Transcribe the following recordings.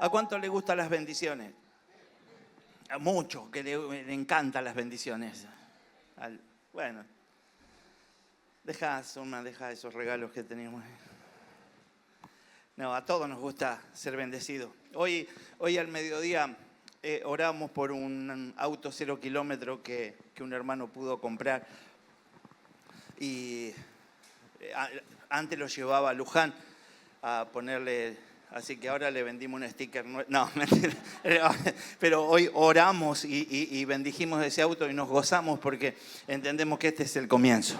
¿A cuánto le gustan las bendiciones? A muchos que le encantan las bendiciones. Bueno, deja esos regalos que tenemos. No, a todos nos gusta ser bendecidos. Hoy al mediodía oramos por un auto 0 kilómetro que un hermano pudo comprar. Y antes lo llevaba a Luján a ponerle, así que ahora le vendimos un sticker. No, mentira. Pero hoy oramos y bendijimos ese auto y nos gozamos porque entendemos que este es el comienzo.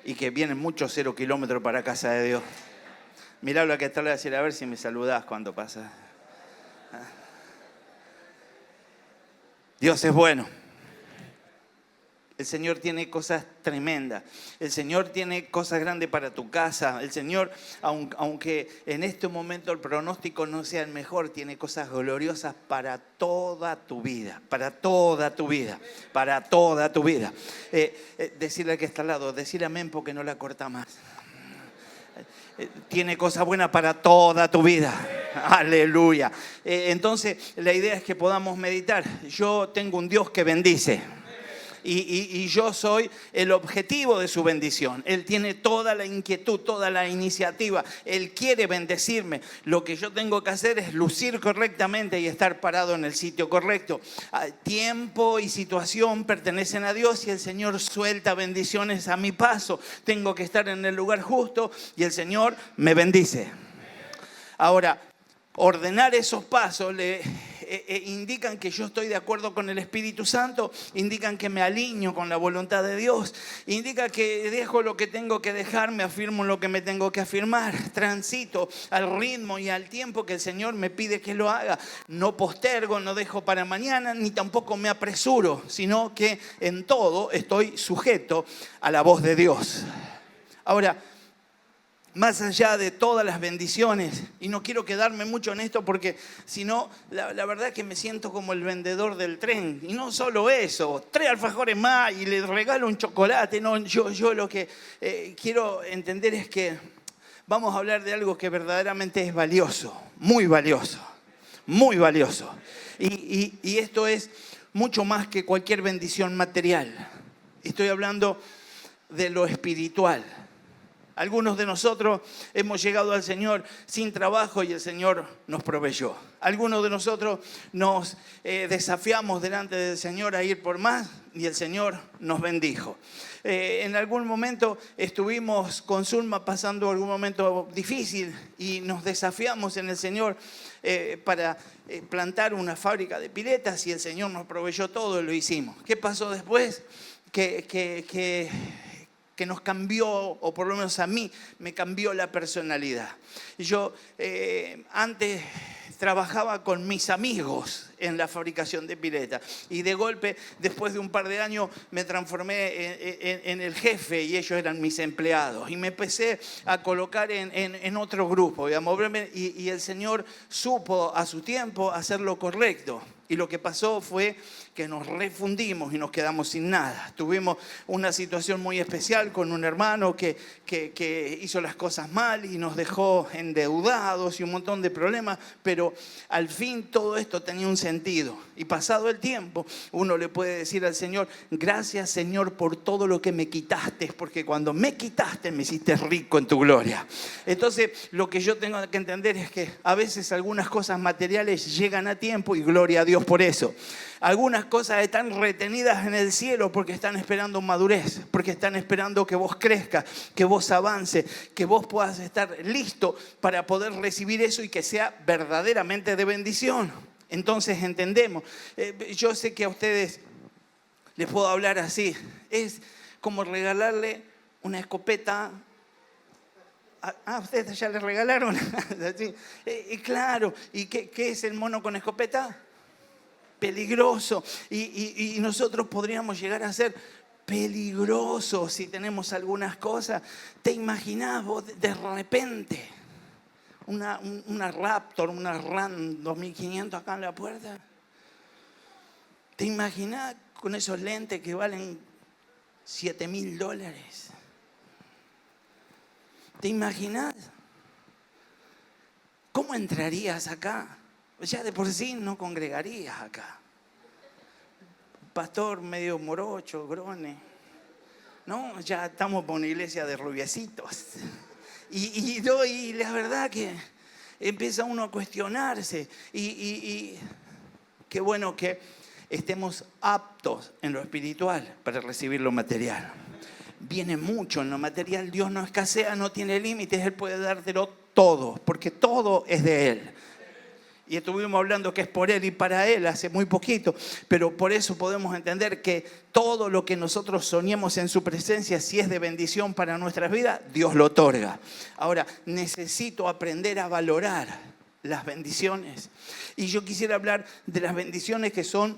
Y que vienen muchos 0 kilómetros para casa de Dios. Mirá lo que está, le decir, a ver si me saludás cuando pasas. Dios es bueno. El Señor tiene cosas tremendas. El Señor tiene cosas grandes para tu casa. El Señor, aunque en este momento el pronóstico no sea el mejor, tiene cosas gloriosas para toda tu vida. Para toda tu vida. Para toda tu vida. Decirle al que está al lado, decirle amén porque no la corta más. Tiene cosas buenas para toda tu vida. Aleluya. Entonces, la idea es que podamos meditar. Yo tengo un Dios que bendice. Y yo soy el objetivo de su bendición. Él tiene toda la inquietud, toda la iniciativa. Él quiere bendecirme. Lo que yo tengo que hacer es lucir correctamente y estar parado en el sitio correcto. Tiempo y situación pertenecen a Dios y el Señor suelta bendiciones a mi paso. Tengo que estar en el lugar justo y el Señor me bendice. Ahora, ordenar esos pasos indican que yo estoy de acuerdo con el Espíritu Santo, indican que me alineo con la voluntad de Dios, indica que dejo lo que tengo que dejar, me afirmo en lo que me tengo que afirmar, transito al ritmo y al tiempo que el Señor me pide que lo haga. No postergo, no dejo para mañana, ni tampoco me apresuro, sino que en todo estoy sujeto a la voz de Dios. Ahora, más allá de todas las bendiciones, y no quiero quedarme mucho en esto porque si no, la verdad es que me siento como el vendedor del tren. Y no solo eso, 3 alfajores más y le regalo un chocolate. No, yo lo que quiero entender es que vamos a hablar de algo que verdaderamente es valioso, muy valioso, muy valioso. Y esto es mucho más que cualquier bendición material. Estoy hablando de lo espiritual. Algunos de nosotros hemos llegado al Señor sin trabajo y el Señor nos proveyó. Algunos de nosotros nos desafiamos delante del Señor a ir por más y el Señor nos bendijo. En algún momento estuvimos con Zulma pasando algún momento difícil y nos desafiamos en el Señor para plantar una fábrica de piletas y el Señor nos proveyó todo y lo hicimos. ¿Qué pasó después? Que nos cambió, o por lo menos a mí, me cambió la personalidad. Yo antes trabajaba con mis amigos en la fabricación de piletas y de golpe, después de un par de años, me transformé en el jefe y ellos eran mis empleados. Y me empecé a colocar en otro grupo y a moverme y el Señor supo a su tiempo hacer lo correcto. Y lo que pasó fue que nos refundimos y nos quedamos sin nada. Tuvimos una situación muy especial con un hermano que hizo las cosas mal y nos dejó endeudados y un montón de problemas, pero al fin todo esto tenía un sentido. Y pasado el tiempo, uno le puede decir al Señor, gracias Señor por todo lo que me quitaste, porque cuando me quitaste me hiciste rico en tu gloria. Entonces, lo que yo tengo que entender es que a veces algunas cosas materiales llegan a tiempo y gloria a Dios por eso. Algunas cosas están retenidas en el cielo porque están esperando madurez, porque están esperando que vos crezcas, que vos avances, que vos puedas estar listo para poder recibir eso y que sea verdaderamente de bendición. Entonces entendemos. Yo sé que a ustedes les puedo hablar así. Es como regalarle una escopeta. Ustedes ya les regalaron. Claro. ¿Y qué es el mono con escopeta? Peligroso. Y nosotros podríamos llegar a ser peligrosos si tenemos algunas cosas. ¿Te imaginás vos de repente una Raptor, una RAM 2500 acá en la puerta? ¿Te imaginás con esos lentes que valen $7,000? ¿Te imaginás? ¿Cómo entrarías acá? Ya de por sí no congregarías acá. Pastor medio morocho, grone. No, ya estamos por una iglesia de rubiecitos. Y la verdad que empieza uno a cuestionarse. Y qué bueno que estemos aptos en lo espiritual para recibir lo material. Viene mucho en lo material. Dios no escasea, no tiene límites. Él puede dártelo todo, porque todo es de Él. Y estuvimos hablando que es por Él y para Él hace muy poquito. Pero por eso podemos entender que todo lo que nosotros soñemos en su presencia, si es de bendición para nuestras vidas, Dios lo otorga. Ahora, necesito aprender a valorar las bendiciones. Y yo quisiera hablar de las bendiciones que son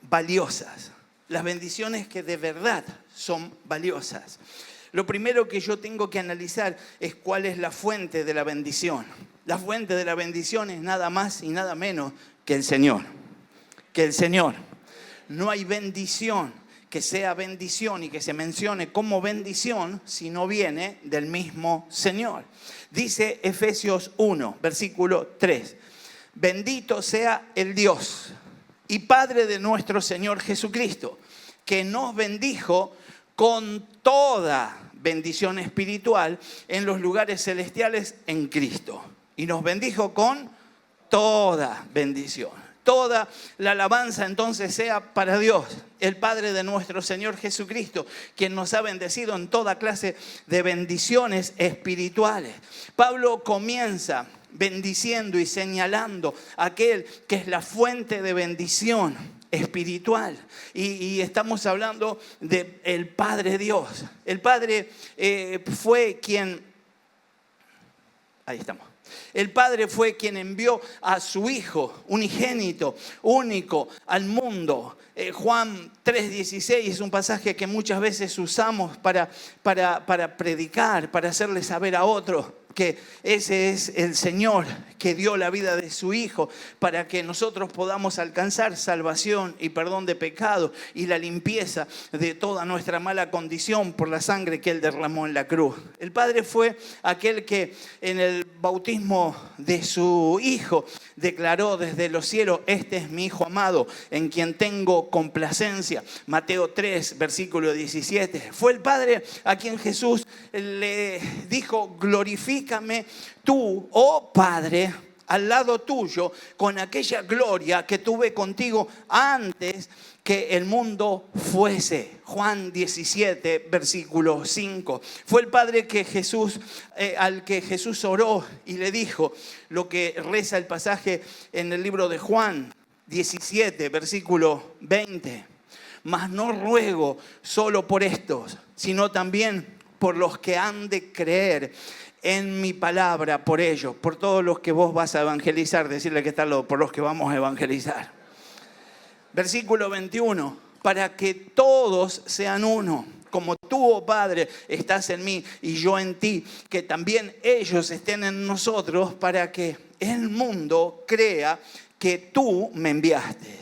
valiosas. Las bendiciones que de verdad son valiosas. Lo primero que yo tengo que analizar es cuál es la fuente de la bendición. La fuente de la bendición es nada más y nada menos que el Señor. Que el Señor. No hay bendición que sea bendición y que se mencione como bendición si no viene del mismo Señor. Dice Efesios 1, versículo 3. Bendito sea el Dios y Padre de nuestro Señor Jesucristo, que nos bendijo con toda bendición espiritual en los lugares celestiales en Cristo. Y nos bendijo con toda bendición. Toda la alabanza entonces sea para Dios, el Padre de nuestro Señor Jesucristo, quien nos ha bendecido en toda clase de bendiciones espirituales. Pablo comienza bendiciendo y señalando a aquel que es la fuente de bendición espiritual. Y estamos hablando del Padre Dios. El Padre fue quien... Ahí estamos. El Padre fue quien envió a su Hijo unigénito, único, al mundo. Juan 3:16 es un pasaje que muchas veces usamos para predicar, para hacerle saber a otros que ese es el Señor que dio la vida de su Hijo para que nosotros podamos alcanzar salvación y perdón de pecado y la limpieza de toda nuestra mala condición por la sangre que Él derramó en la cruz. El Padre fue aquel que en el bautismo de su Hijo declaró desde los cielos: este es mi Hijo amado en quien tengo complacencia. Mateo 3, versículo 17. Fue el Padre a quien Jesús le dijo: glorifícame tú, oh Padre, al lado tuyo, con aquella gloria que tuve contigo antes que el mundo fuese. Juan 17, versículo 5. Fue el Padre que al que Jesús oró y le dijo lo que reza el pasaje en el libro de Juan 17, versículo 20. Mas no ruego solo por estos, sino también por los que han de creer en mi palabra, por ellos, por todos los que vos vas a evangelizar. Decirle que está por los que vamos a evangelizar. Versículo 21. Para que todos sean uno, como tú, oh Padre, estás en mí y yo en ti, que también ellos estén en nosotros, para que el mundo crea que tú me enviaste.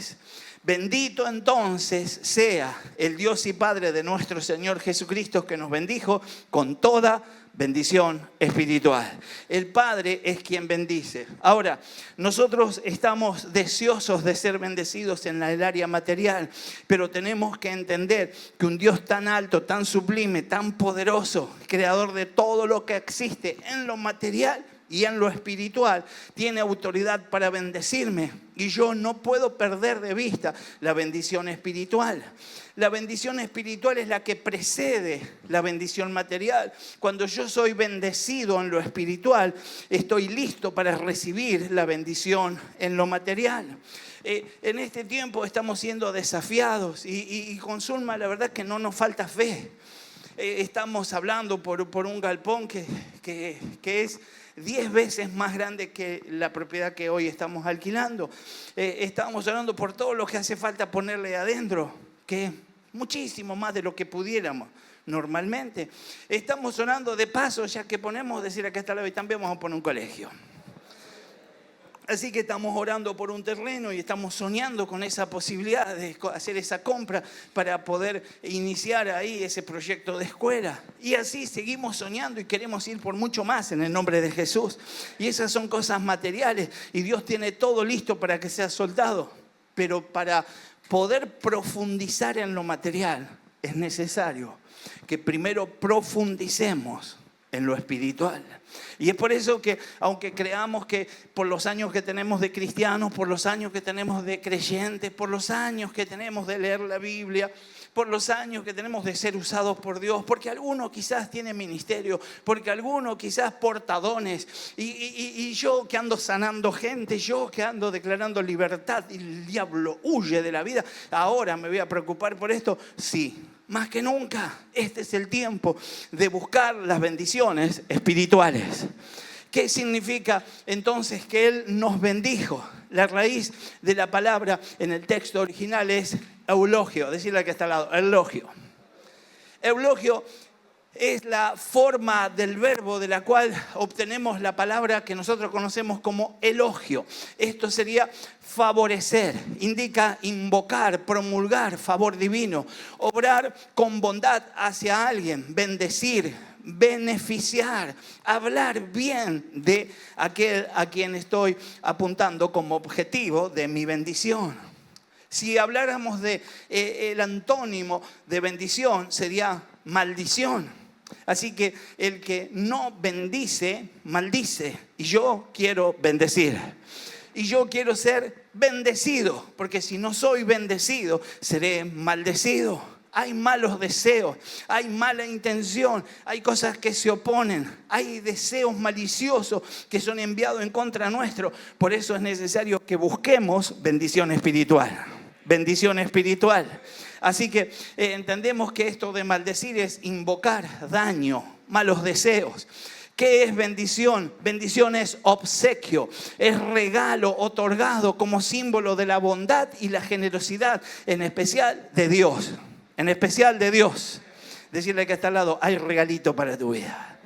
Bendito entonces sea el Dios y Padre de nuestro Señor Jesucristo, que nos bendijo con toda bendición espiritual. El Padre es quien bendice. Ahora, nosotros estamos deseosos de ser bendecidos en el área material, pero tenemos que entender que un Dios tan alto, tan sublime, tan poderoso, creador de todo lo que existe en lo material y en lo espiritual, tiene autoridad para bendecirme. Y yo no puedo perder de vista la bendición espiritual. La bendición espiritual es la que precede la bendición material. Cuando yo soy bendecido en lo espiritual, estoy listo para recibir la bendición en lo material. En este tiempo estamos siendo desafiados y con Zulma la verdad que no nos falta fe. Estamos hablando por un galpón que es 10 veces más grande que la propiedad que hoy estamos alquilando. Estamos hablando por todo lo que hace falta ponerle adentro, que es muchísimo más de lo que pudiéramos normalmente. Estamos hablando de paso, ya que ponemos, decir acá está la y también vamos a poner un colegio. Así que estamos orando por un terreno y estamos soñando con esa posibilidad de hacer esa compra para poder iniciar ahí ese proyecto de escuela. Y así seguimos soñando y queremos ir por mucho más en el nombre de Jesús. Y esas son cosas materiales y Dios tiene todo listo para que sea soldado. Pero para poder profundizar en lo material es necesario que primero profundicemos en lo espiritual. Y es por eso que, aunque creamos que por los años que tenemos de cristianos, por los años que tenemos de creyentes, por los años que tenemos de leer la Biblia, por los años que tenemos de ser usados por Dios, porque alguno quizás tiene ministerio, porque alguno quizás porta dones, y yo que ando sanando gente, yo que ando declarando libertad y el diablo huye de la vida, ahora me voy a preocupar por esto. Sí, más que nunca, este es el tiempo de buscar las bendiciones espirituales. ¿Qué significa entonces que Él nos bendijo? La raíz de la palabra en el texto original es eulogio. Decirle al que está al lado, eulogio. Eulogio es la forma del verbo de la cual obtenemos la palabra que nosotros conocemos como elogio. Esto sería favorecer, indica invocar, promulgar favor divino, obrar con bondad hacia alguien, bendecir, beneficiar, hablar bien de aquel a quien estoy apuntando como objetivo de mi bendición. Si habláramos de el antónimo de bendición sería maldición. Así que el que no bendice, maldice. Y yo quiero bendecir. Y yo quiero ser bendecido, porque si no soy bendecido, seré maldecido. Hay malos deseos, hay mala intención, hay cosas que se oponen, hay deseos maliciosos que son enviados en contra nuestro. Por eso es necesario que busquemos bendición espiritual. Bendición espiritual. Así que entendemos que esto de maldecir es invocar daño, malos deseos. ¿Qué es bendición? Bendición es obsequio, es regalo otorgado como símbolo de la bondad y la generosidad, en especial de Dios. En especial de Dios. Decirle que está al lado, hay regalito para tu vida.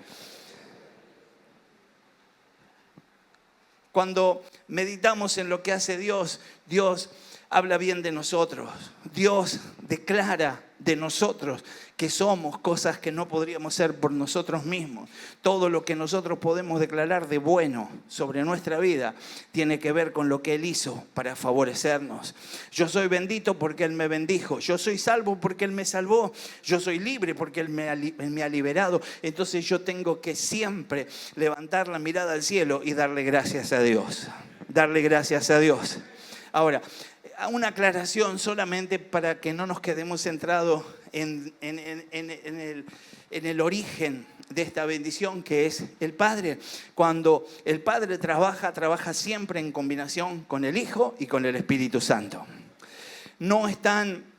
Cuando meditamos en lo que hace Dios, Dios habla bien de nosotros. Dios declara de nosotros que somos cosas que no podríamos ser por nosotros mismos. Todo lo que nosotros podemos declarar de bueno sobre nuestra vida tiene que ver con lo que Él hizo para favorecernos. Yo soy bendito porque Él me bendijo. Yo soy salvo porque Él me salvó. Yo soy libre porque Él me ha liberado. Entonces yo tengo que siempre levantar la mirada al cielo y darle gracias a Dios. Darle gracias a Dios. Ahora, una aclaración solamente para que no nos quedemos centrados en el origen de esta bendición que es el Padre. Cuando el Padre trabaja siempre en combinación con el Hijo y con el Espíritu Santo. No están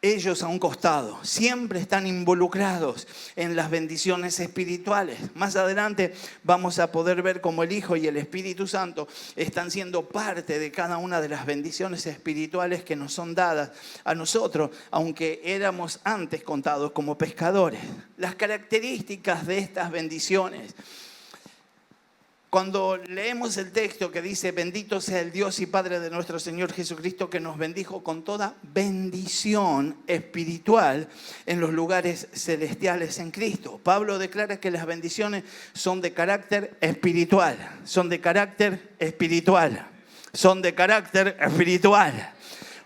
ellos a un costado, siempre están involucrados en las bendiciones espirituales. Más adelante vamos a poder ver cómo el Hijo y el Espíritu Santo están siendo parte de cada una de las bendiciones espirituales que nos son dadas a nosotros, aunque éramos antes contados como pescadores. Las características de estas bendiciones. Cuando leemos el texto que dice, bendito sea el Dios y Padre de nuestro Señor Jesucristo, que nos bendijo con toda bendición espiritual en los lugares celestiales en Cristo. Pablo declara que las bendiciones son de carácter espiritual, son de carácter espiritual, son de carácter espiritual.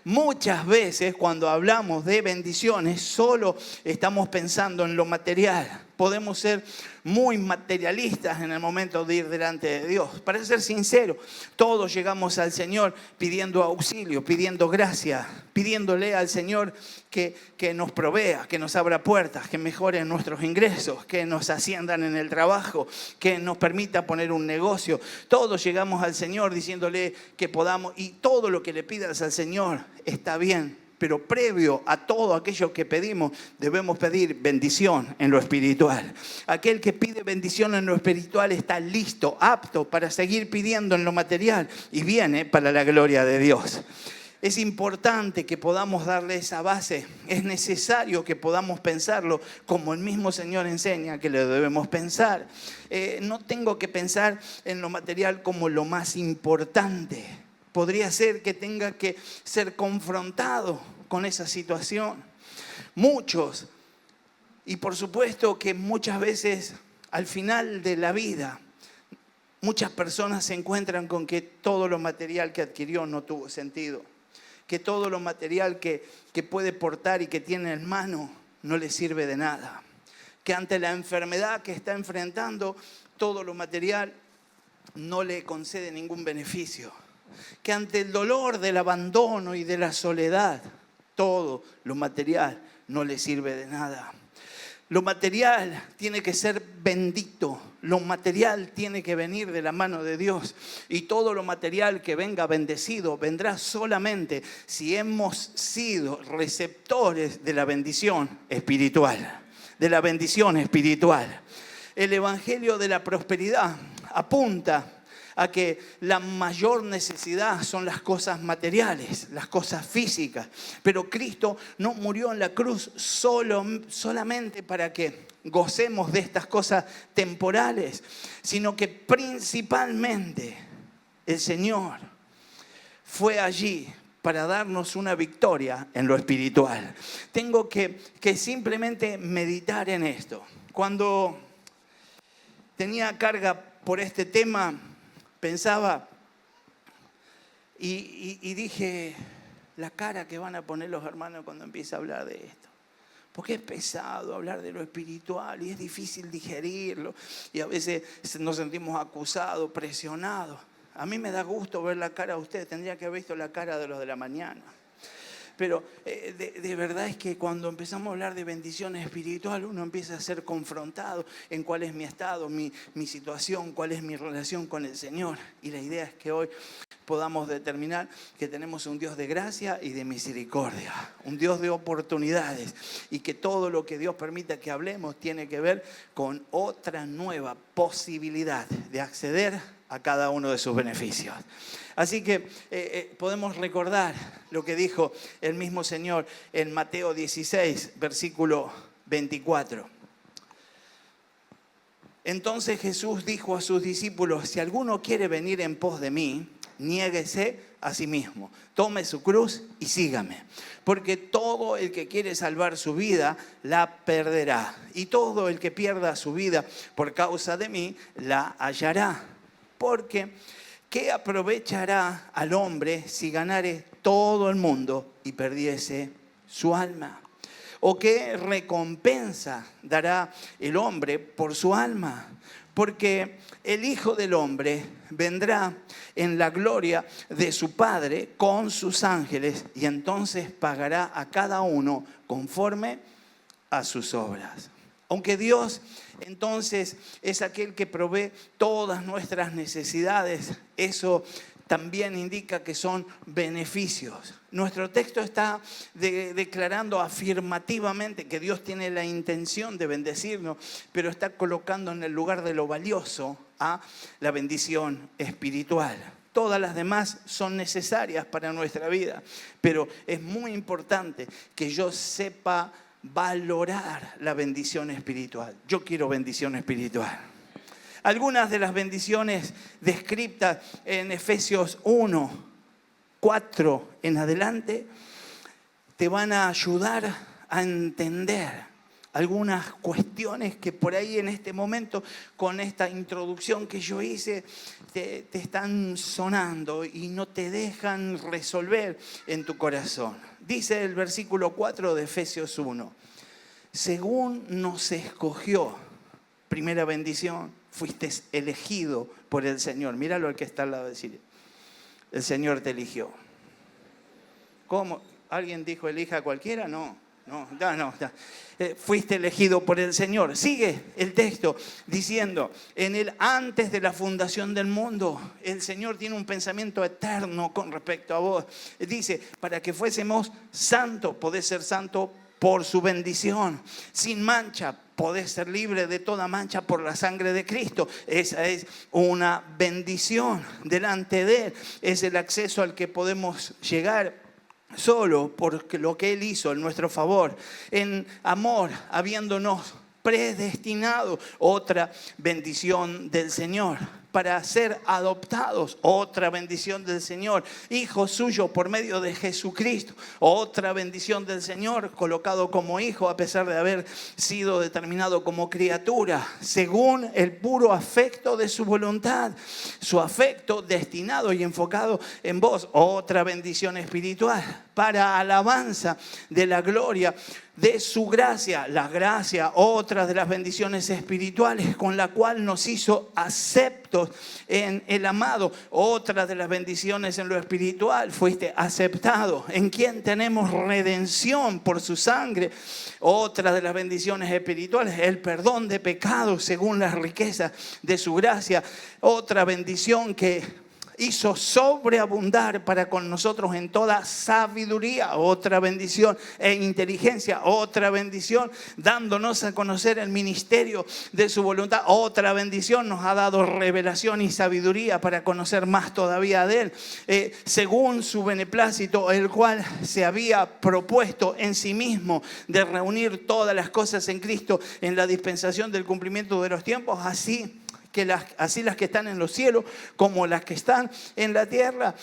Muchas veces cuando hablamos de bendiciones solo estamos pensando en lo material. Podemos ser muy materialistas en el momento de ir delante de Dios. Para ser sincero, todos llegamos al Señor pidiendo auxilio, pidiendo gracia, pidiéndole al Señor que nos provea, que nos abra puertas, que mejore nuestros ingresos, que nos asciendan en el trabajo, que nos permita poner un negocio. Todos llegamos al Señor diciéndole que podamos, y todo lo que le pidas al Señor está bien. Pero previo a todo aquello que pedimos, debemos pedir bendición en lo espiritual. Aquel que pide bendición en lo espiritual está listo, apto para seguir pidiendo en lo material y viene para la gloria de Dios. Es importante que podamos darle esa base. Es necesario que podamos pensarlo como el mismo Señor enseña que lo debemos pensar. No tengo que pensar en lo material como lo más importante. Podría ser que tenga que ser confrontado con esa situación. Muchos, y por supuesto que muchas veces al final de la vida, muchas personas se encuentran con que todo lo material que adquirió no tuvo sentido. Que todo lo material que puede portar y que tiene en mano no le sirve de nada. Que ante la enfermedad que está enfrentando, todo lo material no le concede ningún beneficio. Que ante el dolor del abandono y de la soledad, todo lo material no le sirve de nada. Lo material tiene que ser bendito, lo material tiene que venir de la mano de Dios y todo lo material que venga bendecido vendrá solamente si hemos sido receptores de la bendición espiritual, de la bendición espiritual. El evangelio de la prosperidad apunta a que la mayor necesidad son las cosas materiales, las cosas físicas. Pero Cristo no murió en la cruz solamente para que gocemos de estas cosas temporales, sino que principalmente el Señor fue allí para darnos una victoria en lo espiritual. Tengo que simplemente meditar en esto. Cuando tenía carga por este tema, pensaba y dije, la cara que van a poner los hermanos cuando empiece a hablar de esto. Porque es pesado hablar de lo espiritual y es difícil digerirlo. Y a veces nos sentimos acusados, presionados. A mí me da gusto ver la cara de ustedes. Tendría que haber visto la cara de los de la mañana. Pero de verdad es que cuando empezamos a hablar de bendición espiritual, uno empieza a ser confrontado en cuál es mi estado, mi situación, cuál es mi relación con el Señor. Y la idea es que hoy podamos determinar que tenemos un Dios de gracia y de misericordia, un Dios de oportunidades, y que todo lo que Dios permita que hablemos tiene que ver con otra nueva posibilidad de acceder a cada uno de sus beneficios. Así que podemos recordar lo que dijo el mismo Señor en Mateo 16, versículo 24. Entonces Jesús dijo a sus discípulos: si alguno quiere venir en pos de mí, niéguese a sí mismo, tome su cruz y sígame. Porque todo el que quiere salvar su vida, la perderá. Y todo el que pierda su vida por causa de mí, la hallará. Porque ¿qué aprovechará al hombre si ganare todo el mundo y perdiese su alma? ¿O qué recompensa dará el hombre por su alma? Porque el Hijo del Hombre vendrá en la gloria de su Padre con sus ángeles y entonces pagará a cada uno conforme a sus obras. Aunque Dios entonces es aquel que provee todas nuestras necesidades, eso también indica que son beneficios. Nuestro texto está declarando afirmativamente que Dios tiene la intención de bendecirnos, pero está colocando en el lugar de lo valioso a la bendición espiritual. Todas las demás son necesarias para nuestra vida, pero es muy importante que yo sepa valorar la bendición espiritual. Yo quiero bendición espiritual. Algunas de las bendiciones descritas en Efesios 1, 4 en adelante te van a ayudar a entender algunas cuestiones que por ahí en este momento, con esta introducción que yo hice, te están sonando y no te dejan resolver en tu corazón. Dice el versículo 4 de Efesios 1, según nos escogió, primera bendición, fuiste elegido por el Señor. Míralo al que está al lado de decir, el Señor te eligió. ¿Cómo? ¿Alguien dijo elija a cualquiera? No. Fuiste elegido por el Señor. Sigue el texto diciendo, en él antes de la fundación del mundo, el Señor tiene un pensamiento eterno con respecto a vos. Dice, para que fuésemos santos, podés ser santo por su bendición, sin mancha, podés ser libre de toda mancha por la sangre de Cristo. Esa es una bendición delante de Él. Es el acceso al que podemos llegar solo por lo que Él hizo en nuestro favor, en amor, habiéndonos predestinado, otra bendición del Señor, para ser adoptados, otra bendición del Señor, hijos suyos por medio de Jesucristo, otra bendición del Señor, colocado como hijo a pesar de haber sido determinado como criatura, según el puro afecto de su voluntad, su afecto destinado y enfocado en vos, otra bendición espiritual, para alabanza de la gloria de su gracia. La gracia, otra de las bendiciones espirituales con la cual nos hizo aceptos en el amado. Otra de las bendiciones en lo espiritual, fuiste aceptado, en quien tenemos redención por su sangre. Otra de las bendiciones espirituales, el perdón de pecados según las riquezas de su gracia. Otra bendición que hizo sobreabundar para con nosotros en toda sabiduría, otra bendición, e inteligencia, otra bendición, dándonos a conocer el ministerio de su voluntad, otra bendición, nos ha dado revelación y sabiduría para conocer más todavía de Él, según su beneplácito, el cual se había propuesto en sí mismo de reunir todas las cosas en Cristo en la dispensación del cumplimiento de los tiempos, así las que están en los cielos como las que están en la tierra.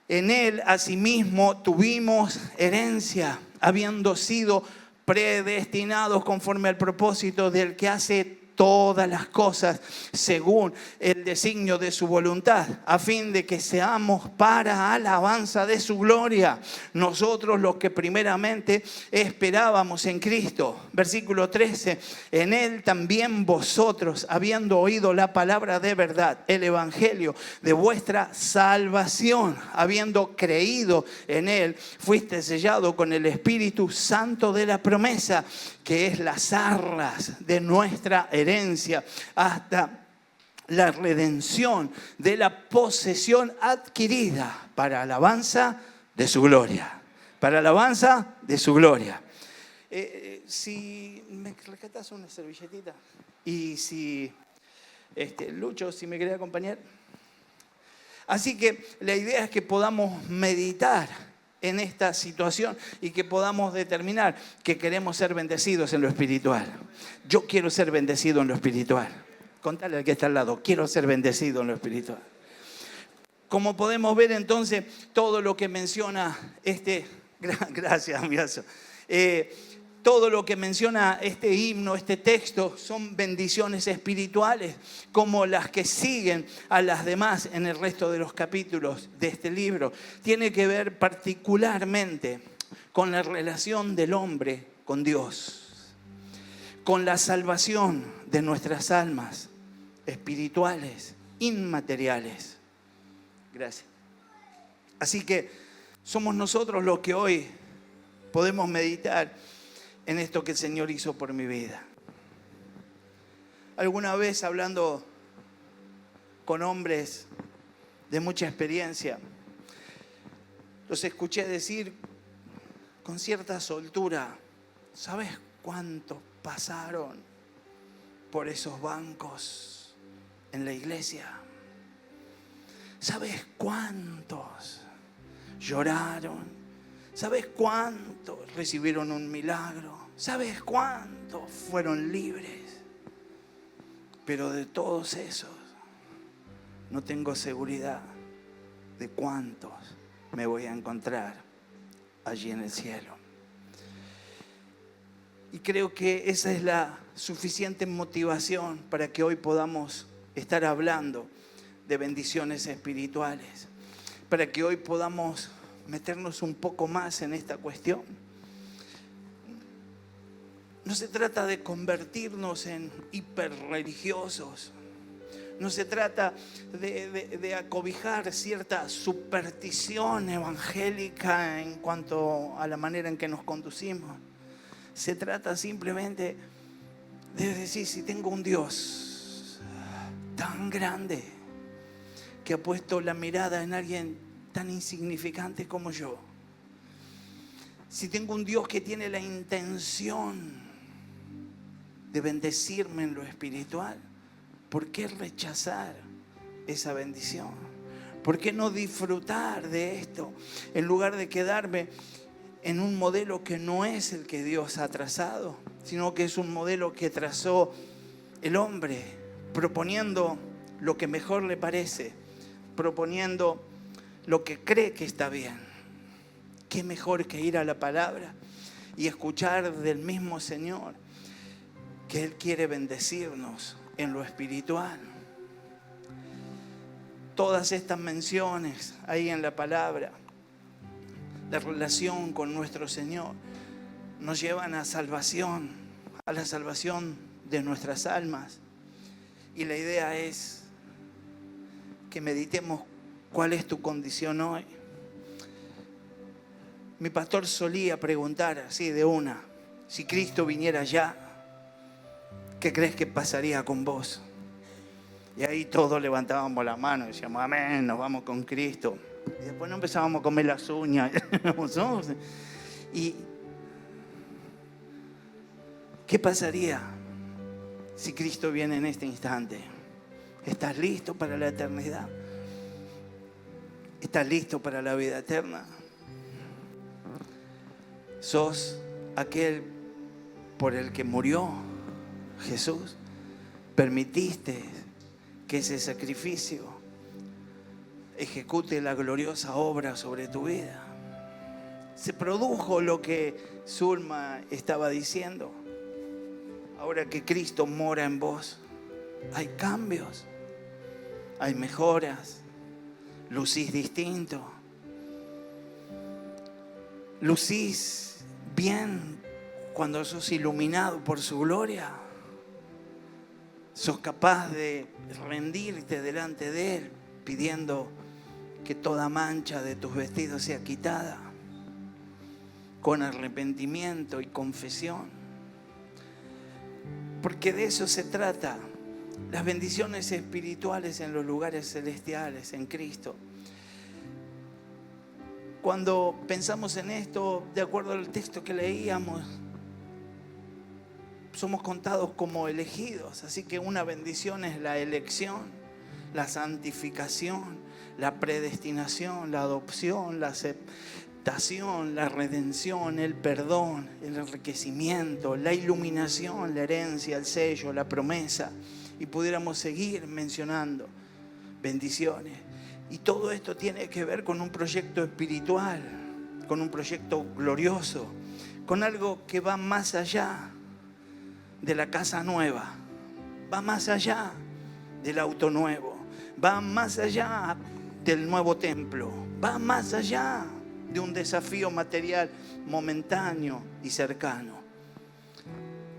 En Él asimismo tuvimos herencia, habiendo sido predestinados conforme al propósito del que hace todas las cosas según el designio de su voluntad, a fin de que seamos para alabanza de su gloria, nosotros los que primeramente esperábamos en Cristo. Versículo 13, en Él también vosotros, habiendo oído la palabra de verdad, el evangelio de vuestra salvación, habiendo creído en Él, fuiste sellado con el Espíritu Santo de la promesa, que es las arras de nuestra herencia, hasta la redención de la posesión adquirida para alabanza de su gloria. Para alabanza de su gloria. Si me rescatas una servilletita y si Lucho, si me querés acompañar. Así que la idea es que podamos meditar en esta situación y que podamos determinar que queremos ser bendecidos en lo espiritual. Yo quiero ser bendecido en lo espiritual. Contale al que está al lado, quiero ser bendecido en lo espiritual. Como podemos ver entonces, todo lo que menciona gracias, amigazo. Todo lo que menciona este himno, este texto, son bendiciones espirituales, como las que siguen a las demás en el resto de los capítulos de este libro. Tiene que ver particularmente con la relación del hombre con Dios, con la salvación de nuestras almas espirituales, inmateriales. Gracias. Así que somos nosotros los que hoy podemos meditar en esto que el Señor hizo por mi vida. Alguna vez hablando con hombres de mucha experiencia, los escuché decir con cierta soltura: ¿sabes cuántos pasaron por esos bancos en la iglesia? ¿Sabes cuántos lloraron? ¿Sabes cuántos recibieron un milagro? ¿Sabes cuántos fueron libres? Pero de todos esos no tengo seguridad de cuántos me voy a encontrar allí en el cielo. Y creo que esa es la suficiente motivación para que hoy podamos estar hablando de bendiciones espirituales, para que hoy podamos meternos un poco más en esta cuestión. No se trata de convertirnos en hiperreligiosos. No se trata de acobijar cierta superstición evangélica en cuanto a la manera en que nos conducimos. Se trata simplemente de decir: si tengo un Dios tan grande que ha puesto la mirada en alguien tan insignificante como yo, si tengo un Dios que tiene la intención de bendecirme en lo espiritual, ¿por qué rechazar esa bendición? ¿Por qué no disfrutar de esto en lugar de quedarme en un modelo que no es el que Dios ha trazado, sino que es un modelo que trazó el hombre, proponiendo lo que mejor le parece, proponiendo lo que cree que está bien? ¿Qué mejor que ir a la palabra y escuchar del mismo Señor que Él quiere bendecirnos en lo espiritual? Todas estas menciones ahí en la palabra, la relación con nuestro Señor, nos llevan a salvación, a la salvación de nuestras almas. Y la idea es que meditemos cuál es tu condición hoy. Mi pastor solía preguntar así de una: si Cristo viniera ya, ¿qué crees que pasaría con vos? Y ahí todos levantábamos la mano y decíamos: amén, nos vamos con Cristo. Y después no empezábamos a comer las uñas. ¿Y qué pasaría si Cristo viene en este instante? ¿Estás listo para la eternidad? ¿Estás listo para la vida eterna? ¿Sos aquel por el que murió Jesús? ¿Permitiste que ese sacrificio ejecute la gloriosa obra sobre tu vida? ¿Se produjo lo que Zulma estaba diciendo? Ahora que Cristo mora en vos, hay cambios, hay mejoras, lucís distinto, lucís bien cuando sos iluminado por su gloria. Sos capaz de rendirte delante de Él pidiendo que toda mancha de tus vestidos sea quitada, con arrepentimiento y confesión. Porque de eso se trata, las bendiciones espirituales en los lugares celestiales, en Cristo. Cuando pensamos en esto, de acuerdo al texto que leíamos, somos contados como elegidos. Así que una bendición es la elección, la santificación, la predestinación, la adopción, la aceptación, la redención, el perdón, el enriquecimiento, la iluminación, la herencia, el sello, la promesa. Y pudiéramos seguir mencionando bendiciones. Y todo esto tiene que ver con un proyecto espiritual, con un proyecto glorioso, con algo que va más allá de la casa nueva, va más allá del auto nuevo, va más allá del nuevo templo, va más allá de un desafío material momentáneo y cercano.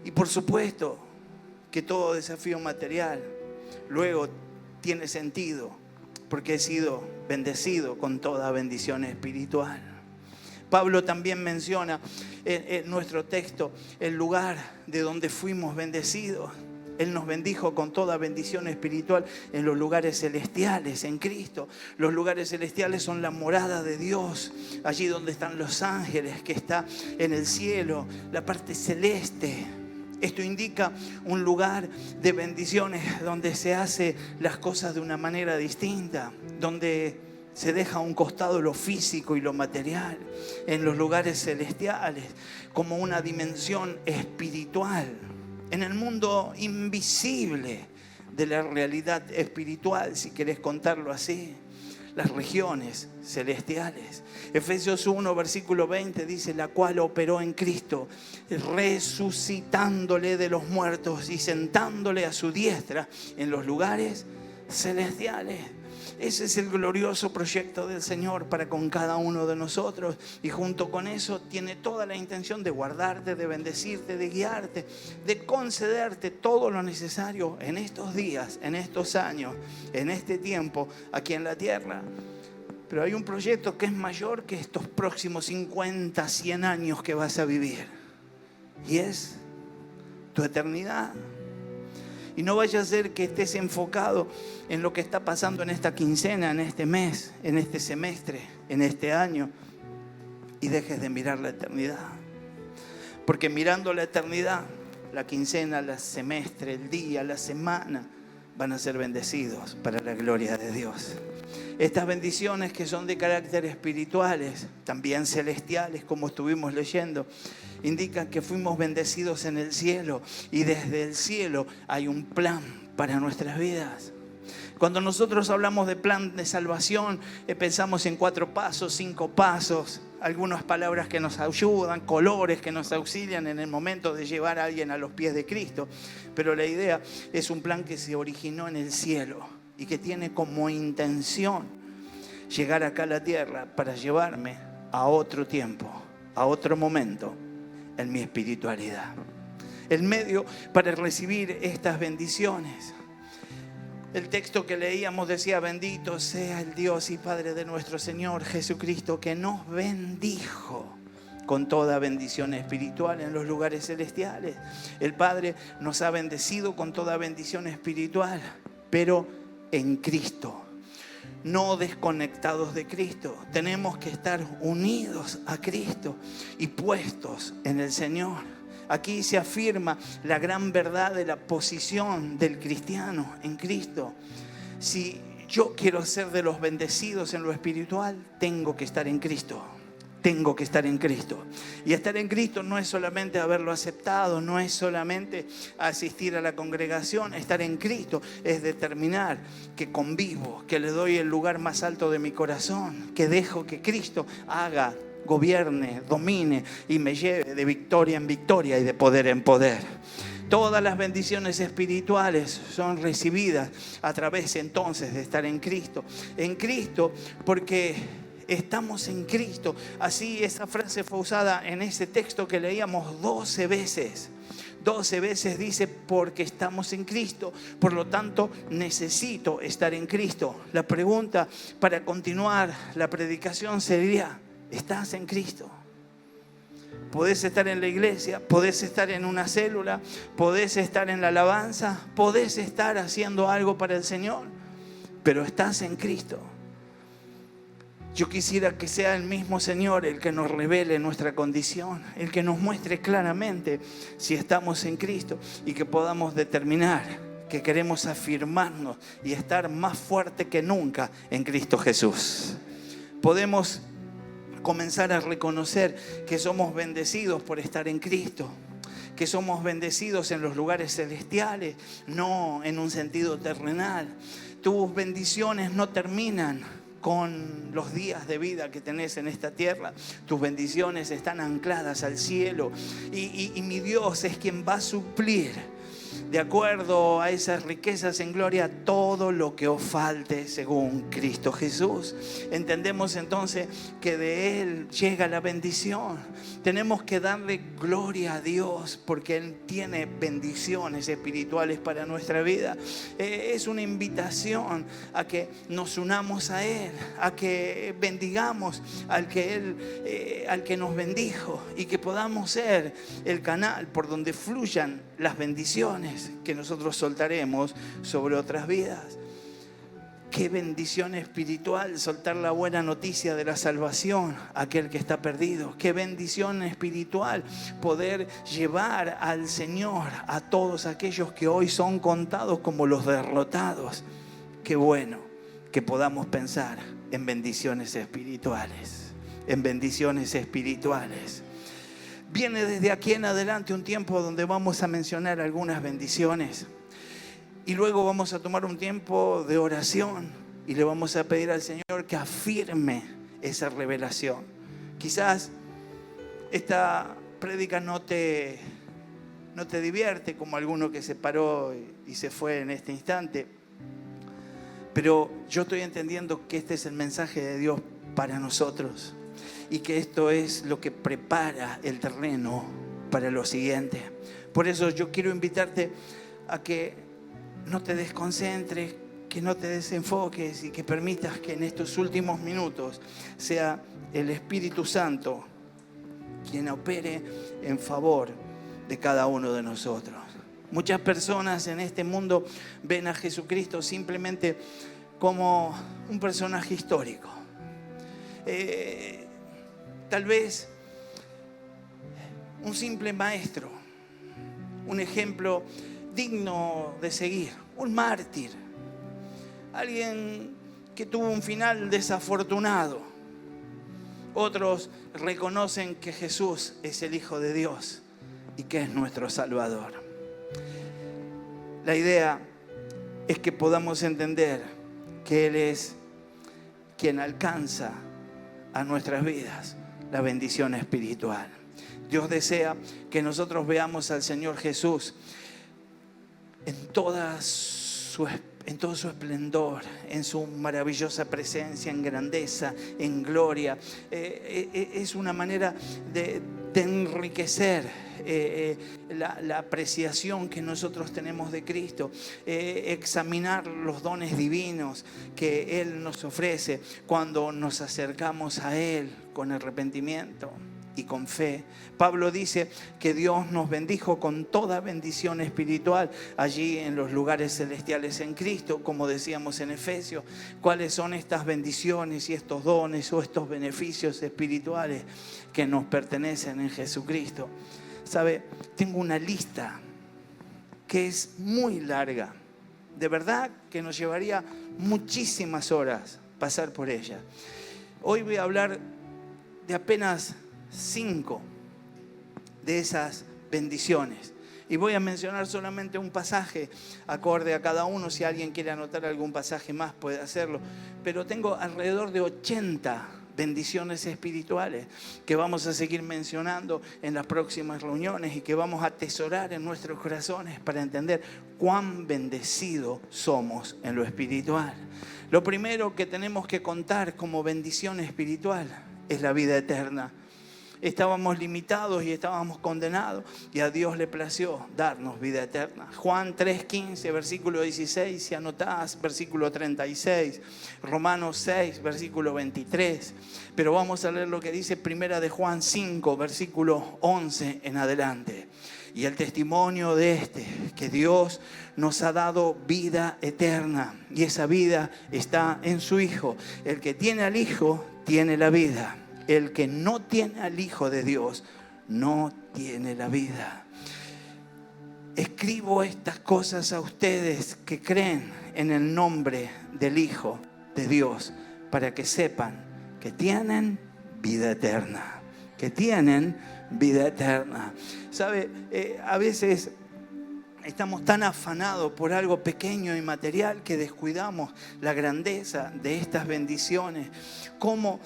Y por supuesto que todo desafío material luego tiene sentido, porque he sido bendecido con toda bendición espiritual. Pablo también menciona en nuestro texto el lugar de donde fuimos bendecidos. Él nos bendijo con toda bendición espiritual en los lugares celestiales, en Cristo. Los lugares celestiales son la morada de Dios, allí donde están los ángeles, que está en el cielo, la parte celeste. Esto indica un lugar de bendiciones donde se hace las cosas de una manera distinta, donde se deja a un costado lo físico y lo material, en los lugares celestiales, como una dimensión espiritual, en el mundo invisible de la realidad espiritual, si querés contarlo así, las regiones celestiales. Efesios 1, versículo 20 dice: la cual operó en Cristo, resucitándole de los muertos y sentándole a su diestra en los lugares celestiales. Ese es el glorioso proyecto del Señor para con cada uno de nosotros. Y junto con eso tiene toda la intención de guardarte, de bendecirte, de guiarte, de concederte todo lo necesario en estos días, en estos años, en este tiempo aquí en la tierra. Pero hay un proyecto que es mayor que estos próximos 50, 100 años que vas a vivir. Y es tu eternidad. Y no vaya a ser que estés enfocado en lo que está pasando en esta quincena, en este mes, en este semestre, en este año, y dejes de mirar la eternidad. Porque mirando la eternidad, la quincena, el semestre, el día, la semana, van a ser bendecidos para la gloria de Dios. Estas bendiciones que son de carácter espirituales, también celestiales, como estuvimos leyendo, indican que fuimos bendecidos en el cielo y desde el cielo hay un plan para nuestras vidas. Cuando nosotros hablamos de plan de salvación, pensamos en 4 pasos, 5 pasos, algunas palabras que nos ayudan, colores que nos auxilian en el momento de llevar a alguien a los pies de Cristo. Pero la idea es un plan que se originó en el cielo y que tiene como intención llegar acá a la tierra para llevarme a otro tiempo, a otro momento en mi espiritualidad. El medio para recibir estas bendiciones. El texto que leíamos decía: bendito sea el Dios y Padre de nuestro Señor Jesucristo, que nos bendijo con toda bendición espiritual en los lugares celestiales. El Padre nos ha bendecido con toda bendición espiritual, pero en Cristo, no desconectados de Cristo. Tenemos que estar unidos a Cristo y puestos en el Señor. Aquí se afirma la gran verdad de la posición del cristiano en Cristo. Si yo quiero ser de los bendecidos en lo espiritual, tengo que estar en Cristo. Tengo que estar en Cristo. Y estar en Cristo no es solamente haberlo aceptado, no es solamente asistir a la congregación. Estar en Cristo es determinar que convivo, que le doy el lugar más alto de mi corazón, que dejo que Cristo haga, gobierne, domine y me lleve de victoria en victoria y de poder en poder. Todas las bendiciones espirituales son recibidas a través entonces de estar en Cristo. En Cristo porque estamos en Cristo. Así esa frase fue usada en ese texto que leíamos 12 veces. 12 veces dice: porque estamos en Cristo, por lo tanto necesito estar en Cristo. La pregunta para continuar la predicación sería: ¿estás en Cristo? Podés estar en la iglesia, podés estar en una célula, podés estar en la alabanza, podés estar haciendo algo para el Señor, pero estás en Cristo. Yo quisiera que sea el mismo Señor el que nos revele nuestra condición, el que nos muestre claramente si estamos en Cristo y que podamos determinar que queremos afirmarnos y estar más fuerte que nunca en Cristo Jesús. Podemos comenzar a reconocer que somos bendecidos por estar en Cristo, que somos bendecidos en los lugares celestiales, no en un sentido terrenal. Tus bendiciones no terminan con los días de vida que tenés en esta tierra. Tus bendiciones están ancladas al cielo y mi Dios es quien va a suplir, de acuerdo a esas riquezas en gloria, todo lo que os falte según Cristo Jesús. Entendemos entonces que de Él llega la bendición. Tenemos que darle gloria a Dios porque Él tiene bendiciones espirituales para nuestra vida. Es una invitación a que nos unamos a Él, a que bendigamos al que nos bendijo y que podamos ser el canal por donde fluyan las bendiciones que nosotros soltaremos sobre otras vidas. Qué bendición espiritual soltar la buena noticia de la salvación a aquel que está perdido. Qué bendición espiritual poder llevar al Señor a todos aquellos que hoy son contados como los derrotados. Qué bueno que podamos pensar en bendiciones espirituales, en bendiciones espirituales. Viene desde aquí en adelante un tiempo donde vamos a mencionar algunas bendiciones y luego vamos a tomar un tiempo de oración y le vamos a pedir al Señor que afirme esa revelación. Quizás esta prédica no te divierte como alguno que se paró y se fue en este instante, pero yo estoy entendiendo que este es el mensaje de Dios para nosotros. Y que esto es lo que prepara el terreno para lo siguiente. Por eso yo quiero invitarte a que no te desconcentres, que no te desenfoques y que permitas que en estos últimos minutos sea el Espíritu Santo quien opere en favor de cada uno de nosotros. Muchas personas en este mundo ven a Jesucristo simplemente como un personaje histórico. Tal vez un simple maestro, un ejemplo digno de seguir, un mártir, alguien que tuvo un final desafortunado. Otros reconocen que Jesús es el Hijo de Dios y que es nuestro Salvador. La idea es que podamos entender que Él es quien alcanza a nuestras vidas la bendición espiritual. Dios desea que nosotros veamos al Señor Jesús en todo su esplendor, en su maravillosa presencia, en grandeza, en gloria. Es una manera de enriquecer la apreciación que nosotros tenemos de Cristo, examinar los dones divinos que Él nos ofrece cuando nos acercamos a Él con arrepentimiento y con fe. Pablo dice que Dios nos bendijo con toda bendición espiritual allí en los lugares celestiales en Cristo, como decíamos en Efesios. ¿Cuáles son estas bendiciones y estos dones o estos beneficios espirituales que nos pertenecen en Jesucristo? ¿Sabe? Tengo una lista que es muy larga. De verdad que nos llevaría muchísimas horas pasar por ella. Hoy voy a hablar de apenas 5 de esas bendiciones. Y voy a mencionar solamente un pasaje acorde a cada uno. Si alguien quiere anotar algún pasaje más puede hacerlo. Pero tengo alrededor de 80 bendiciones espirituales que vamos a seguir mencionando en las próximas reuniones y que vamos a atesorar en nuestros corazones para entender cuán bendecidos somos en lo espiritual. Lo primero que tenemos que contar como bendición espiritual es la vida eterna. Estábamos limitados y estábamos condenados y a Dios le plació darnos vida eterna. Juan 3:15, versículo 16, si anotás, versículo 36. Romanos 6, versículo 23. Pero vamos a leer lo que dice Primera de Juan 5, versículo 11 en adelante. Y el testimonio de que Dios nos ha dado vida eterna. Y esa vida está en su Hijo. El que tiene al Hijo tiene la vida. El que no tiene al Hijo de Dios no tiene la vida. Escribo estas cosas a ustedes que creen en el nombre del Hijo de Dios para que sepan que tienen vida eterna. Que tienen vida eterna. ¿Sabe? A veces estamos tan afanados por algo pequeño y material que descuidamos la grandeza de estas bendiciones. ¿Cómo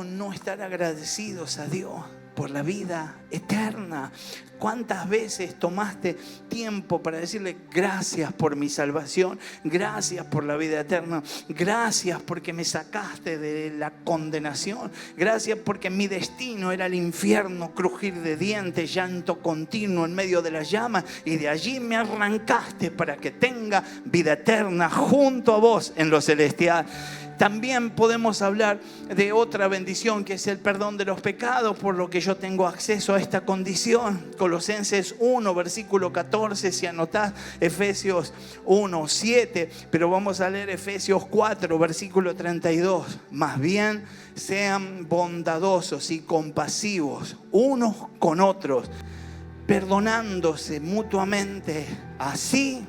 no estar agradecidos a Dios por la vida eterna? ¿Cuántas veces tomaste tiempo para decirle gracias por mi salvación? Gracias por la vida eterna. Gracias porque me sacaste de la condenación. Gracias porque mi destino era el infierno, crujir de dientes, llanto continuo en medio de las llamas. Y de allí me arrancaste para que tenga vida eterna junto a vos en lo celestial. También podemos hablar de otra bendición que es el perdón de los pecados, por lo que yo tengo acceso a esta condición. Colosenses 1, versículo 14, si anotás, Efesios 1, 7, pero vamos a leer Efesios 4, versículo 32. Más bien sean bondadosos y compasivos unos con otros, perdonándose mutuamente, así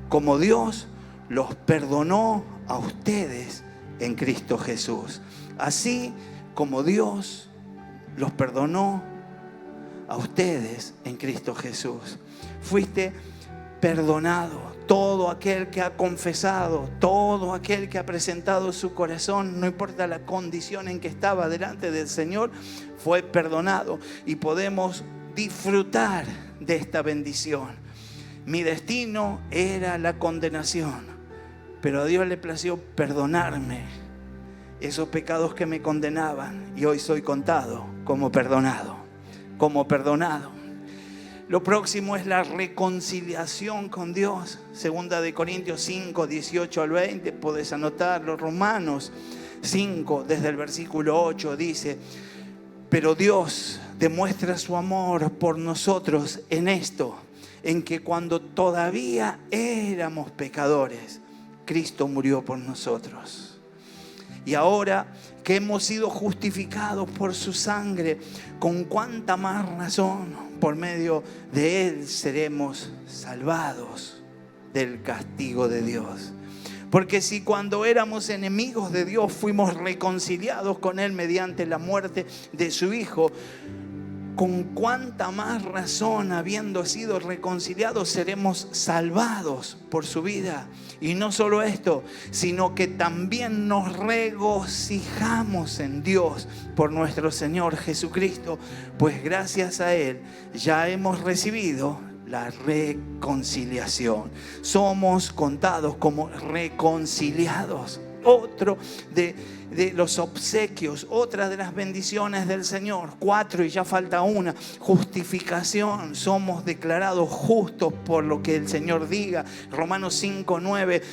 como Dios los perdonó a ustedes en Cristo Jesús. Así como Dios los perdonó a ustedes en Cristo Jesús. Fuiste perdonado. Todo aquel que ha confesado, todo aquel que ha presentado su corazón, no importa la condición en que estaba delante del Señor, fue perdonado y podemos disfrutar de esta bendición. Mi destino era la condenación, pero a Dios le plació perdonarme esos pecados que me condenaban y hoy soy contado como perdonado, como perdonado. Lo próximo es la reconciliación con Dios. Segunda de Corintios 5, 18 al 20, podés anotarlo. Romanos 5, desde el versículo 8 dice: pero Dios demuestra su amor por nosotros en esto, en que cuando todavía éramos pecadores, Cristo murió por nosotros. Y ahora que hemos sido justificados por su sangre, con cuánta más razón por medio de Él seremos salvados del castigo de Dios. Porque si cuando éramos enemigos de Dios fuimos reconciliados con Él mediante la muerte de su Hijo, con cuánta más razón, habiendo sido reconciliados, seremos salvados por su vida. Y no solo esto, sino que también nos regocijamos en Dios por nuestro Señor Jesucristo, pues gracias a Él ya hemos recibido la reconciliación. Somos contados como reconciliados. Otro de los obsequios, otra de las bendiciones del Señor. 4 y ya falta una: justificación. Somos declarados justos por lo que el Señor diga. Romanos 5:9,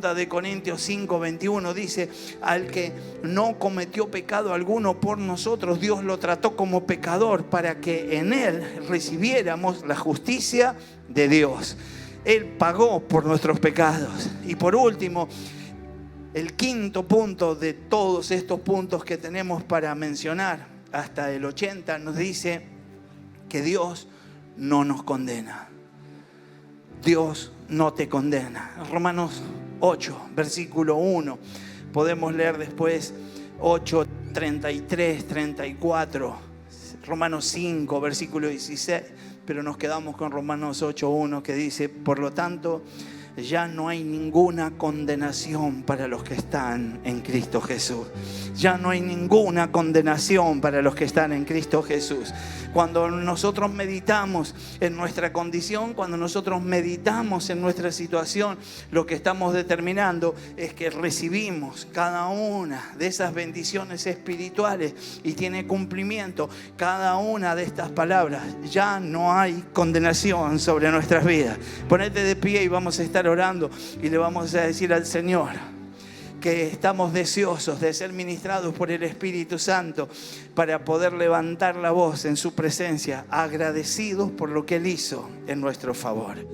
2 de Corintios 5:21 dice: al que no cometió pecado alguno por nosotros, Dios lo trató como pecador para que en Él recibiéramos la justicia de Dios. Él pagó por nuestros pecados. Y por último, el quinto punto de todos estos puntos que tenemos para mencionar hasta el 80 nos dice que Dios no nos condena. Dios no te condena. Romanos 8, versículo 1. Podemos leer después 8, 33, 34. Romanos 5, versículo 16. Pero nos quedamos con Romanos 8, 1, que dice: por lo tanto, ya no hay ninguna condenación para los que están en Cristo Jesús. Ya no hay ninguna condenación para los que están en Cristo Jesús. Cuando nosotros meditamos en nuestra condición, cuando nosotros meditamos en nuestra situación, lo que estamos determinando es que recibimos cada una de esas bendiciones espirituales y tiene cumplimiento cada una de estas palabras. Ya no hay condenación sobre nuestras vidas. Ponete de pie y vamos a estar orando y le vamos a decir al Señor que estamos deseosos de ser ministrados por el Espíritu Santo para poder levantar la voz en su presencia, agradecidos por lo que Él hizo en nuestro favor.